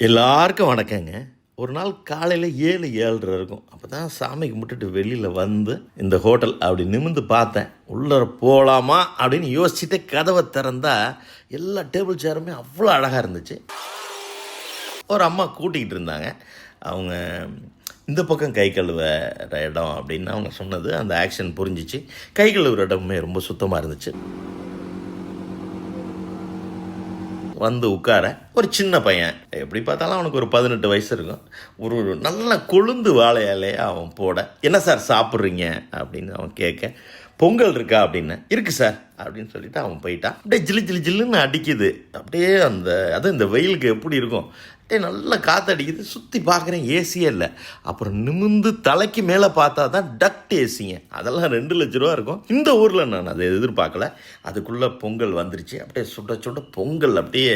எல்லாருக்கும் வணக்கங்க. ஒரு நாள் காலையில் 7:30 இருக்கும். அப்போ தான் சாமி கும்பிட்டுட்டு வெளியில் வந்து இந்த ஹோட்டல் அப்படி நிமிர்ந்து பார்த்தேன். உள்ளே போகலாமா அப்படின்னு யோசிச்சுட்டு கதவை திறந்தா எல்லா டேபிள் சேருமே அவ்வளோ அழகாக இருந்துச்சு. ஒரு அம்மா கூட்டிகிட்டு இருந்தாங்க. அவங்க இந்த பக்கம் கை கழுவுற இடம் அப்படின்னு அவங்க சொன்னது அந்த ஆக்ஷன் புரிஞ்சிச்சு. கை கழுவுற இடமே ரொம்ப சுத்தமாக இருந்துச்சு. வந்து உட்கார ஒரு சின்ன பையன், எப்படி பார்த்தாலும் அவனுக்கு ஒரு 18 வயசு இருக்கும். ஒரு நல்ல கொழுந்து வாழை இலையை அவன் போட, என்ன சார் சாப்பிட்றீங்க அப்படின்னு அவன் கேட்க, பொங்கல் இருக்கா அப்படின்னு, இருக்குது சார் அப்படின்னு சொல்லிட்டு அவன் போயிட்டான். அப்படியே ஜில்லுன்னு அடிக்குது. அப்படியே அதுவும் இந்த வெயிலுக்கு எப்படி இருக்கும், அப்படியே நல்லா காற்று அடிக்குது. சுற்றி பார்க்குறேன், ஏசியே இல்லை. அப்புறம் நிமிந்து தலைக்கு மேலே பார்த்தா தான் டக்ட் ஏசிங்க. அதெல்லாம் 2 லட்ச ரூபா இருக்கும். இந்த ஊரில் நான் அதை எதிர்பார்க்கல. அதுக்குள்ளே பொங்கல் வந்துருச்சு. அப்படியே சுட பொங்கல் அப்படியே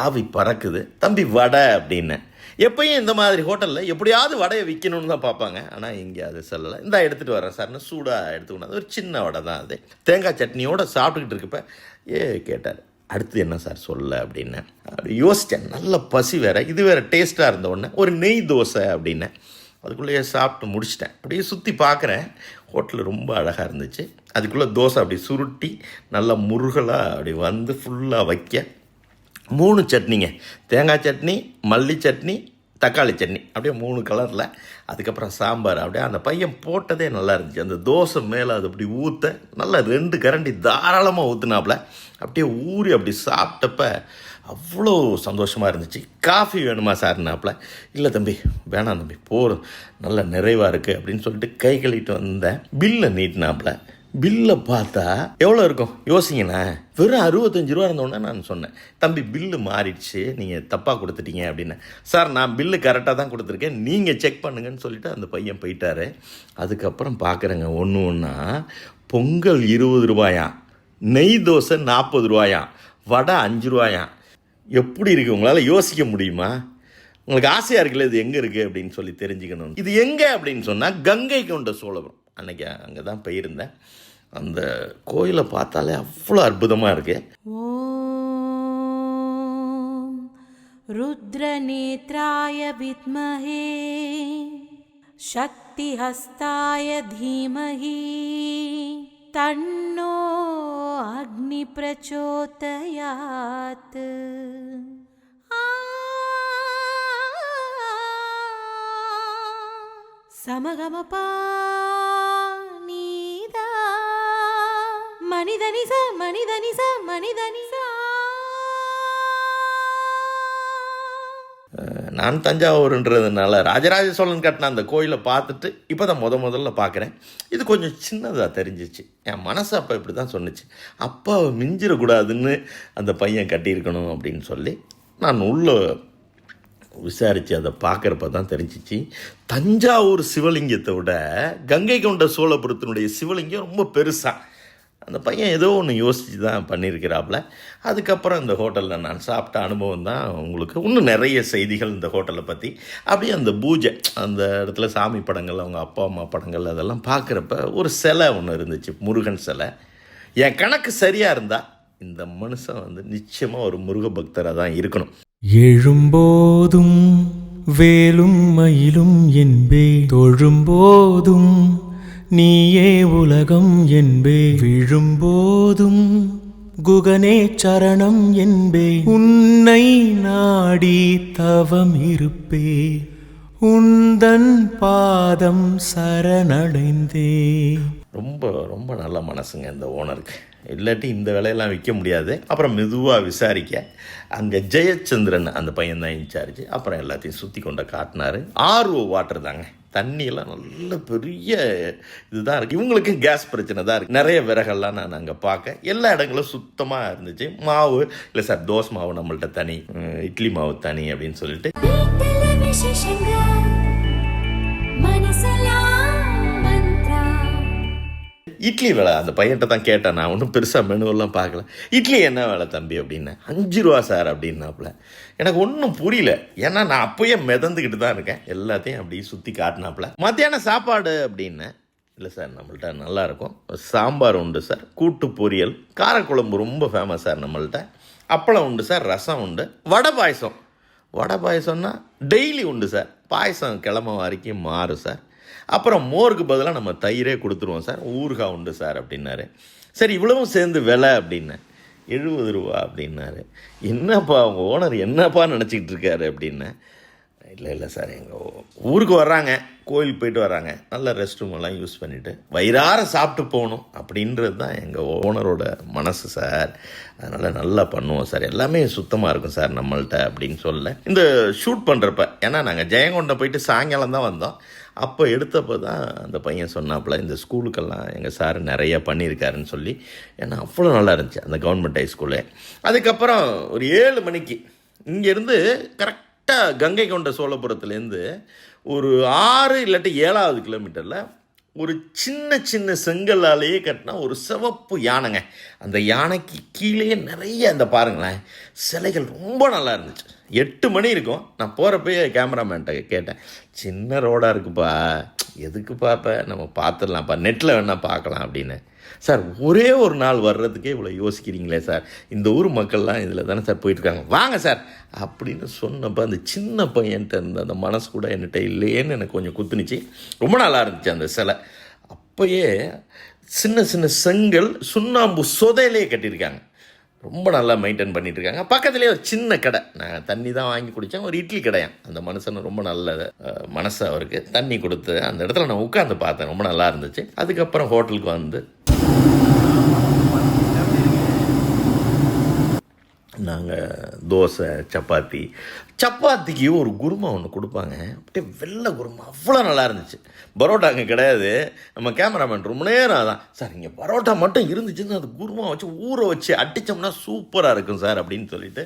ஆவி பறக்குது. தம்பி வடை அப்படின்னு. எப்பயும் இந்த மாதிரி ஹோட்டலில் எப்படியாவது வடையை விற்கணும்னு தான் பார்ப்பாங்க. ஆனால் இங்கே அது சொல்லலை. இந்த எடுத்துகிட்டு வரேன் சார்னு சூடாக எடுத்துக்கணும். ஒரு சின்ன வடை தான் அது. தேங்காய் சட்னியோடு சாப்பிட்டுக்கிட்டு இருக்கப்ப கேட்டார், அடுத்து என்ன சார் சொல்ல அப்படின்னு. அப்படி யோசித்தேன். நல்ல பசி வேறு, இது வேறு டேஸ்ட்டாக இருந்த உடனே ஒரு நெய் தோசை அப்படின்னு அதுக்குள்ளேயே சாப்பிட்டு முடிச்சிட்டேன். அப்படியே சுற்றி பார்க்குறேன். ஹோட்டல் ரொம்ப அழகாக இருந்துச்சு. அதுக்குள்ளே தோசை அப்படி சுருட்டி நல்லா முருகலாக அப்படி வந்து ஃபுல்லாக வைக்க 3 சட்னிங்க. தேங்காய் சட்னி, மல்லி சட்னி, தக்காளி சட்னி, அப்படியே 3 கலரில். அதுக்கப்புறம் சாம்பார். அப்படியே அந்த பையன் போட்டதே நல்லா இருந்துச்சு. அந்த தோசை மேலே அது அப்படி ஊற்ற நல்லா 2 கரண்டி தாராளமாக ஊற்றுனாப்புல. அப்படியே ஊறி அப்படி சாப்பிட்டப்ப அவ்வளோ சந்தோஷமாக இருந்துச்சு. காஃபி வேணுமா சார்னாப்புல. இல்லை தம்பி வேணாம் தம்பி, போதும், நல்ல நிறைவாக இருக்குது அப்படின்னு சொல்லிட்டு கை கழுவிட்டு வந்தேன். பில்லை நீட்டினாப்புல. பில்லை பார்த்தா எவ்வளோ இருக்கும் யோசிங்கண்ணா, வெறும் 65 ரூபா இருந்தோடனே நான் சொன்னேன், தம்பி பில்லு மாறிடுச்சு, நீங்கள் தப்பாக கொடுத்துட்டீங்க அப்படின்னு. சார் நான் பில்லு கரெக்டாக தான் கொடுத்துருக்கேன், நீங்கள் செக் பண்ணுங்கன்னு சொல்லிவிட்டு அந்த பையன் போயிட்டாரு. அதுக்கப்புறம் பார்க்குறேங்க ஒன்றா பொங்கல் 20 ரூபாயாம், நெய் தோசை 40 ரூபாயாம், வடை 5 ரூபாயாம். எப்படி இருக்குது உங்களால் யோசிக்க முடியுமா? உங்களுக்கு ஆசையாக இருக்குல்ல இது எங்கே இருக்குது அப்படின்னு சொல்லி தெரிஞ்சுக்கணும். இது எங்கே அப்படின்னு சொன்னால் கங்கை கொண்ட சோழபுரம். அன்னைக்கு அங்கே தான் போயிருந்தேன். அந்த கோயிலை பார்த்தாலே அவ்வளோ அற்புதமாக இருக்கு. ஓம் ருத்ரநேத்ராய வித்மஹே சக்தி ஹஸ்தாய தீமஹி தன்னோ அக்னி பிரச்சோதயாத். சமகமபா நீதா மனிதனிச மனிதனிச மனிதனிசா. நான் தஞ்சாவூர்ன்றதுனால ராஜராஜ சோழன் கட்டின அந்த கோயிலை பார்த்துட்டு இப்போ தான் முதல்ல பார்க்குறேன். இது கொஞ்சம் சின்னதாக தெரிஞ்சிச்சு. என் மனசு அப்போ இப்படி தான் சொன்னிச்சு, அப்பாவை மிஞ்சிடக்கூடாதுன்னு அந்த பையன் கட்டியிருக்கணும் அப்படின்னு சொல்லி. நான் உள்ள விசாரித்து அதை பார்க்குறப்ப தான் தெரிஞ்சிச்சு, தஞ்சாவூர் சிவலிங்கத்தை விட கங்கை கொண்ட சோழபுரத்தினுடைய சிவலிங்கம் ரொம்ப பெருசாக. அந்த பையன் ஏதோ ஒன்று யோசித்து தான் பண்ணியிருக்கிறாப்புல. அதுக்கப்புறம் இந்த ஹோட்டலில் நான் சாப்பிட்ட அனுபவம் தான் உங்களுக்கு. இன்னும் நிறைய செய்திகள் இந்த ஹோட்டலை பற்றி. அப்படியே அந்த பூஜை, அந்த இடத்துல சாமி படங்கள், அவங்க அப்பா அம்மா படங்கள், அதெல்லாம் பார்க்குறப்ப ஒரு சிலை ஒன்று இருந்துச்சு, முருகன் சிலை. என் கணக்கு சரியாக இருந்தால் இந்த மனுஷன் நிச்சயமாக ஒரு முருக பக்தராக தான் இருக்கணும். எழும்போதும் வேலும் மயிலும் என்பே, தொழும்போதும் நீயே உலகம் என்பே, விழும்போதும் குகனே சரணம் என்பே, உன்னை நாடி தவம் இருப்பே, உந்தன் பாதம் சரணடைந்தே. ரொம்ப ரொம்ப நல்ல மனசுங்க இந்த ஓனருக்கு. இல்லாட்டி இந்த வேலையெல்லாம் விற்க முடியாது. அப்புறம் மெதுவாக விசாரிக்க அங்கே ஜெயச்சந்திரன் அந்த பையன் தான் இன்சார்ஜ். அப்புறம் எல்லாத்தையும் சுற்றி கொண்ட காட்டினார். RO வாட்டர் தாங்க, தண்ணியெல்லாம் நல்ல பெரிய இதுதான் இருக்குது. இவங்களுக்கு கேஸ் பிரச்சனை தான் இருக்குது. நிறைய விறகெல்லாம் நான் அங்கே பார்க்க எல்லா இடங்களும் சுத்தமாக இருந்துச்சு. மாவு இல்லை சார், தோசை மாவு நம்மள்ட்ட தனி, இட்லி மாவு தனி அப்படின்னு சொல்லிட்டு. இட்லி வேலை அந்த பையன்கிட்ட தான் கேட்டேன். நான் ஒன்றும் பெருசாக மெனுவெல்லாம் பார்க்கல. இட்லி என்ன வேலை தம்பி அப்படின்னு. 5 ரூபா சார் அப்படின்னாப்புல. எனக்கு ஒன்றும் புரியல, ஏன்னா நான் அப்போயே மிதந்துக்கிட்டு தான் இருக்கேன். எல்லாத்தையும் அப்படி சுற்றி காட்டினாப்புல. மத்தியானம் சாப்பாடு அப்படின்னு, இல்லை சார் நம்மள்ட்ட நல்லாயிருக்கும், சாம்பார் உண்டு சார், கூட்டு பொரியல், காரக்குழம்பு ரொம்ப ஃபேமஸ் சார் நம்மள்ட்ட, அப்பளம் உண்டு சார், ரசம் உண்டு, வடை பாயசம் வடை பாயசம்னா டெய்லி உண்டு சார். பாயசம் கிழமை வரைக்கும் மாறும் சார். அப்புறம் மோருக்கு பதிலாக நம்ம தயிரே கொடுத்துருவோம் சார். ஊறுகாய் உண்டு சார் அப்படின்னாரு. சரி இவ்வளவும் சேர்ந்து விலை அப்படின்னேன். 70 ரூபா அப்படின்னாரு. என்னப்பா அவங்க ஓனர் என்னப்பா நினச்சிக்கிட்டு இருக்காரு அப்படின்னேன். இல்லை சார் எங்கள் ஊருக்கு வர்றாங்க, கோயிலுக்கு போயிட்டு வர்றாங்க, நல்ல ரெஸ்ட் ரூம் எல்லாம் யூஸ் பண்ணிவிட்டு வயிறார சாப்பிட்டு போகணும் அப்படின்றது தான் எங்கள் ஓனரோட மனசு சார். அதனால் நல்லா பண்ணுவோம் சார், எல்லாமே சுத்தமாக இருக்கும் சார் நம்மள்கிட்ட அப்படின்னு சொல்ல. இந்த ஷூட் பண்ணுறப்ப ஏன்னா நாங்கள் ஜெயங்கொண்டம் போயிட்டு சாயங்காலம் தான் வந்தோம். அப்போ எடுத்தப்போ தான் அந்த பையன் சொன்னாப்புல இந்த ஸ்கூலுக்கெல்லாம் எங்கள் சார் நிறைய பண்ணியிருக்காருன்னு சொல்லி. ஏன்னா அவ்வளோ நல்லா இருந்துச்சு அந்த கவர்மெண்ட் ஹை ஸ்கூலு. அதுக்கப்புறம் ஒரு 7 மணிக்கு இங்கேருந்து கரெக்டாக கங்கை கொண்ட சோழபுரத்துலேருந்து ஒரு 6 இல்லாட்டி 7வது கிலோமீட்டரில் ஒரு சின்ன சின்ன செங்கல்லாலேயே கட்டினா ஒரு சிவப்பு யானைங்க. அந்த யானைக்கு கீழே நிறைய அந்த பாருங்களேன் சிலைகள் ரொம்ப நல்லா இருந்துச்சு. 8 மணி இருக்கும். நான் போகிறப்பயே கேமராமேன்ட்ட கேட்டேன், சின்ன ரோடாக இருக்குப்பா, எதுக்கு பார்ப்ப, நம்ம பார்த்துடலாம்ப்பா, நெட்டில் வேணால் பார்க்கலாம் அப்படின்னு. சார் ஒரே ஒரு நாள் வர்றதுக்கே இவ்வளோ யோசிக்கிறீங்களே சார், இந்த ஊர் மக்கள்லாம் இதில் தானே சார் போயிட்டுருக்காங்க, வாங்க சார் அப்படின்னு சொன்னப்போ அந்த சின்ன பையன்கிட்ட இருந்த அந்த மனசு கூட என்கிட்ட இல்லையேன்னு எனக்கு கொஞ்சம் குத்துனுச்சு. ரொம்ப நல்லா இருந்துச்சு அந்த சிலை. அப்போயே சின்ன சின்ன செங்கல் சுண்ணாம்பு சொதையிலே கட்டியிருக்காங்க. ரொம்ப நல்லா மெயின்டைன் பண்ணிகிட்ருக்காங்க. பக்கத்துலேயே ஒரு சின்ன கடை, நான் தண்ணி தான் வாங்கி குடித்தேன், ஒரு இட்லி கடையான். அந்த மனுஷன் ரொம்ப நல்ல மனசு, அவருக்கு தண்ணி கொடுத்து அந்த இடத்துல நான் உட்காந்து பார்த்தேன், ரொம்ப நல்லா இருந்துச்சு. அதுக்கப்புறம் ஹோட்டலுக்கு வந்து நாங்கள் தோசை சப்பாத்திக்கு ஒரு குருமா ஒன்று கொடுப்பாங்க, அப்படியே வெள்ளை குருமா, அவ்வளோ நல்லா இருந்துச்சு. பரோட்டா அங்கே கிடையாது. நம்ம கேமராமேன் ரொம்ப நேரம் அதான், சார் இங்கே பரோட்டா மட்டும் இருந்துச்சுன்னு அது குருமா வச்சு ஊற வச்சு அடித்தோம்னா சூப்பராக இருக்கும் சார் அப்படின்னு சொல்லிட்டு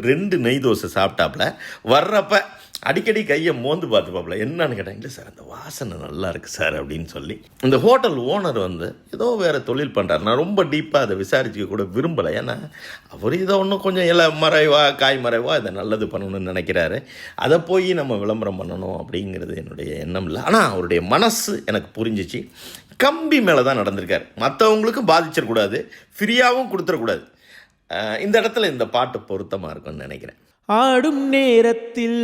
2 நெய் தோசை சாப்பிட்டாப்புல. வர்றப்ப அடிக்கடி கையை மோந்து பார்த்துப்பாப்புல. என்னன்னு கேட்டேன், இல்லை சார் அந்த வாசனை நல்லா இருக்குது சார் அப்படின்னு சொல்லி. இந்த ஹோட்டல் ஓனர் வந்து ஏதோ வேறு தொழில் பண்ணுறாரு. நான் ரொம்ப டீப்பாக அதை விசாரிச்சுக்க கூட விரும்பலை. ஏன்னா அவர் இதை ஒன்றும் கொஞ்சம் இலை மறைவா காய் மறைவா இதை நல்லது பண்ணணும்னு நினைக்கிறாரு. அதை போய் நம்ம விளம்பரம் பண்ணணும் அப்படிங்கிறது என்னுடைய எண்ணம் இல்லை. ஆனால் அவருடைய மனசு எனக்கு புரிஞ்சிச்சு. கம்பி மேலே தான் நடந்திருக்காரு. மற்றவங்களுக்கும் பாதிச்சிடக்கூடாது, ஃப்ரீயாகவும் கொடுத்துடக்கூடாது. இந்த இடத்துல இந்த பாட்டு பொருத்தமாக இருக்கும்னு நினைக்கிறேன். ஆடும் நேரத்தில்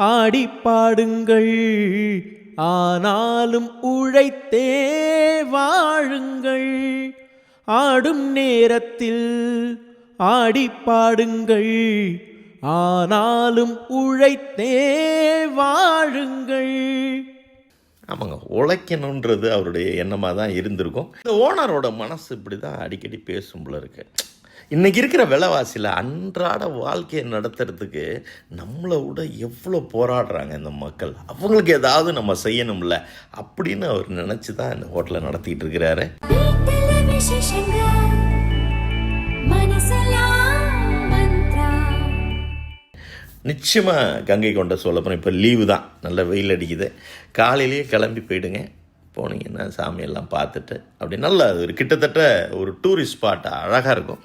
ஆடி பாடுங்கள், ஆனாலும் உழைத்தே வாழுங்கள். ஆடும் நேரத்தில் ஆடி பாடுங்கள், ஆனாலும் உழைத்தே வாழுங்கள். ஆமாங்க, உழைக்கணுன்றது அவருடைய எண்ணமாக தான் இருந்திருக்கும். இந்த ஓனரோட மனசு இப்படி தான் அடிக்கடி பேசும் போல இருக்கு. இன்றைக்கி இருக்கிற விலைவாசியில் அன்றாட வாழ்க்கையை நடத்துறதுக்கு நம்மளை விட எவ்வளோ போராடுறாங்க இந்த மக்கள். அவங்களுக்கு ஏதாவது நம்ம செய்யணும்ல அப்படின்னு அவர் நினச்சி தான் இந்த ஹோட்டலை நடத்திக்கிட்டு இருக்கிறாரு. நிச்சயமாக கங்கை கொண்ட சோழபுரம் இப்போ லீவு தான், நல்ல வெயில் அடிக்குது. காலையிலேயே கிளம்பி போயிடுங்க. போனீங்கன்னா சாமியெல்லாம் பார்த்துட்டு அப்படி நல்லா ஒரு கிட்டத்தட்ட ஒரு டூரிஸ்ட் ஸ்பாட் அழகாக இருக்கும்.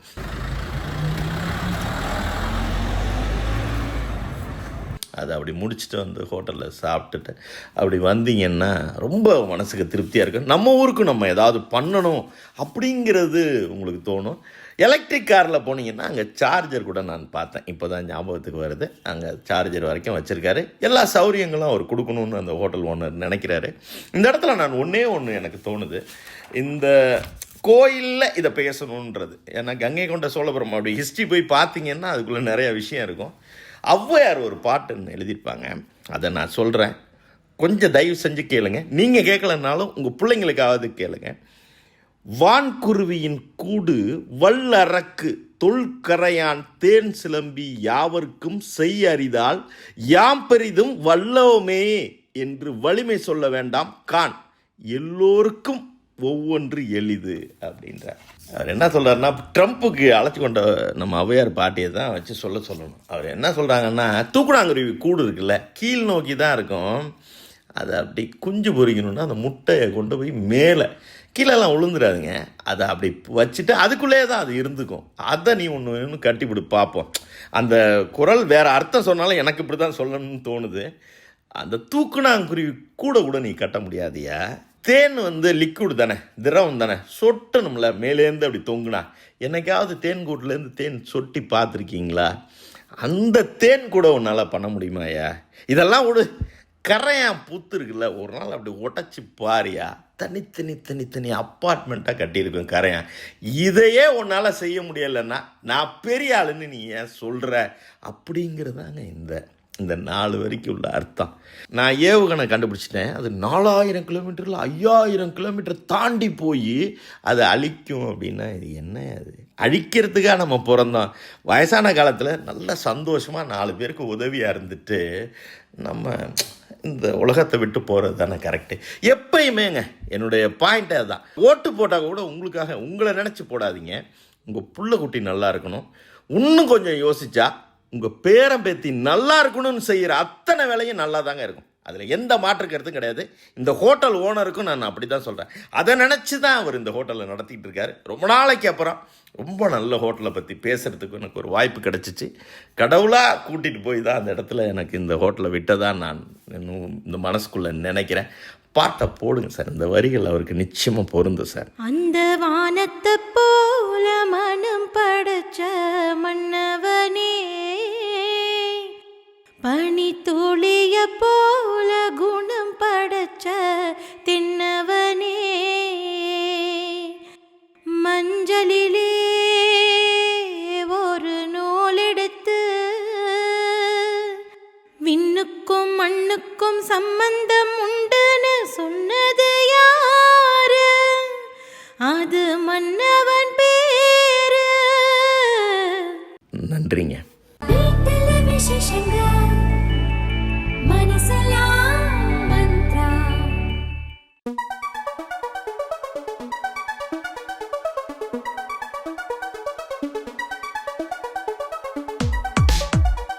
அதை அப்படி முடிச்சுட்டு வந்து ஹோட்டலில் சாப்பிட்டுட்டு அப்படி வந்தீங்கன்னா ரொம்ப மனசுக்கு திருப்தியாக இருக்கும். நம்ம ஊருக்கு நம்ம ஏதாவது பண்ணணும் அப்படிங்கிறது உங்களுக்கு தோணும். எலக்ட்ரிக் காரில் போனீங்கன்னா அங்கே சார்ஜர் கூட நான் பார்த்தேன், இப்போ தான் ஞாபகத்துக்கு வருது. அங்கே சார்ஜர் வரைக்கும் வச்சுருக்காரு. எல்லா சௌகரியங்களும் அவர் கொடுக்கணும்னு அந்த ஹோட்டல் ஓனர் நினைக்கிறாரு. இந்த இடத்துல நான் ஒன்றே ஒன்று எனக்கு தோணுது, இந்த கோயிலில் இதை பேசணுன்றது. ஏன்னா கங்கை கொண்ட சோழபுரம் அப்படி ஹிஸ்ட்ரி போய் பார்த்தீங்கன்னா அதுக்குள்ளே நிறைய விஷயம் இருக்கும். ஔவையார் ஒரு பாட்டுன்னு எழுதியிருப்பாங்க, அதை நான் சொல்கிறேன், கொஞ்சம் தயவு செஞ்சு கேளுங்க. நீங்கள் கேட்கலனாலும் உங்கள் பிள்ளைங்களுக்காவது கேளுங்க. வான்குருவியின் கூடு வல்லறக்கு தொல்கரையான் தேன் சிலம்பி யாவர்க்கும் செய்யறிதால் யாம் பெரிதும் வல்லோமே என்று வலிமை சொல்ல வேண்டாம் கான், எல்லோருக்கும் ஒவ்வொன்று எளிது அப்படின்றார். அவர் என்ன சொல்கிறாருன்னா, ட்ரம்ப்புக்கு அழைச்சி கொண்ட நம்ம ஔவையார் பாட்டியை தான் வச்சு சொல்லணும். அவர் என்ன சொல்கிறாங்கன்னா, தூக்குனாங்குருவி கூடு இருக்குல்ல, கீழ் நோக்கி தான் இருக்கும். அதை அப்படி குஞ்சு பொறிக்கணுன்னா அந்த முட்டையை கொண்டு போய் மேலே கீழெல்லாம் விழுந்துடாதுங்க, அதை அப்படி வச்சுட்டு அதுக்குள்ளே தான் அது இருந்துக்கும். அதை நீ ஒன்று கட்டிப்பிடி பார்ப்போம். அந்த குரல் வேறு அர்த்தம் சொன்னாலும் எனக்கு இப்படி தான் சொல்லணும்னு தோணுது. அந்த தூக்குனாங்குருவி கூட நீ கட்ட முடியாதியா. தேன் லிக்விட் தானே, திரவம் தானே, சொட்டணும்ல மேலேருந்து அப்படி தொங்குனா. என்னைக்காவது தேன் கூட்டிலேருந்து தேன் சொட்டி பார்த்துருக்கீங்களா? அந்த தேன் கூட உன்னால் பண்ண முடியுமாயா? இதெல்லாம் ஒரு கரையான் பூத்து இருக்குல்ல, ஒரு நாள் அப்படி உடச்சி பாரியா, தனி அப்பார்ட்மெண்ட்டாக கட்டியிருக்கோம் கரையான். இதையே உன்னால் செய்ய முடியலைன்னா நான் பெரிய ஆளுன்னு நீ ஏன் சொல்கிற? அப்படிங்கிறதாங்க இந்த 4 வரைக்கும் உள்ள அர்த்தம். நான் ஏவுகணை கண்டுபிடிச்சிட்டேன், அது 4000 கிலோமீட்டரில் 5000 கிலோமீட்டர் தாண்டி போய் அதை அழிக்கும் அப்படின்னா இது என்ன? அது அழிக்கிறதுக்காக நம்ம பிறந்தோம். வயசான காலத்தில் நல்ல சந்தோஷமாக 4 பேருக்கு உதவியாக இருந்துட்டு நம்ம இந்த உலகத்தை விட்டு போகிறது தானே கரெக்டு. எப்பயுமேங்க என்னுடைய பாயிண்ட்டே அதுதான். ஓட்டு போட்டால் கூட உங்களுக்காக உங்களை நினச்சி போடாதீங்க. உங்கள் புள்ள குட்டி நல்லா இருக்கணும். இன்னும் கொஞ்சம் யோசிச்சா உங்கள் பேரம்பேத்தி நல்லா இருக்கணும்னு செய்கிற அத்தனை வேலையும் நல்லா தாங்க இருக்கும். அதில் எந்த மாற்று கருத்தும் கிடையாது. இந்த ஹோட்டல் ஓனருக்கும் நான் அப்படி தான் சொல்கிறேன். அதை நினச்சி தான் அவர் இந்த ஹோட்டலை நடத்திட்டு இருக்காரு. ரொம்ப நாளைக்கு அப்புறம் ரொம்ப நல்ல ஹோட்டலை பற்றி பேசுகிறதுக்கு எனக்கு ஒரு வாய்ப்பு கிடச்சிச்சு. கடவுளாக கூட்டிகிட்டு போய் தான் அந்த இடத்துல எனக்கு இந்த ஹோட்டலை விட்டதான் நான் இன்னும் இந்த மனசுக்குள்ளே நினைக்கிறேன். பாட்டை போடுங்க சார், இந்த வரிகள் அவருக்கு நிச்சயமாக பொருந்தும் சார். அந்த வானத்தை போல மனம் படைச்ச மன்னவனே, பனி துளிய போல குணம் படைச்ச தின்னவனே, மஞ்சளிலே ஒரு நூலெடுத்து விண்ணுக்கும் மண்ணுக்கும் சம்பந்தம் உண்டுன்னு சொன்னது யாரு? அது மன்னவன் பேரு. நன்றிங்க. வீட்டில விசேஷங்க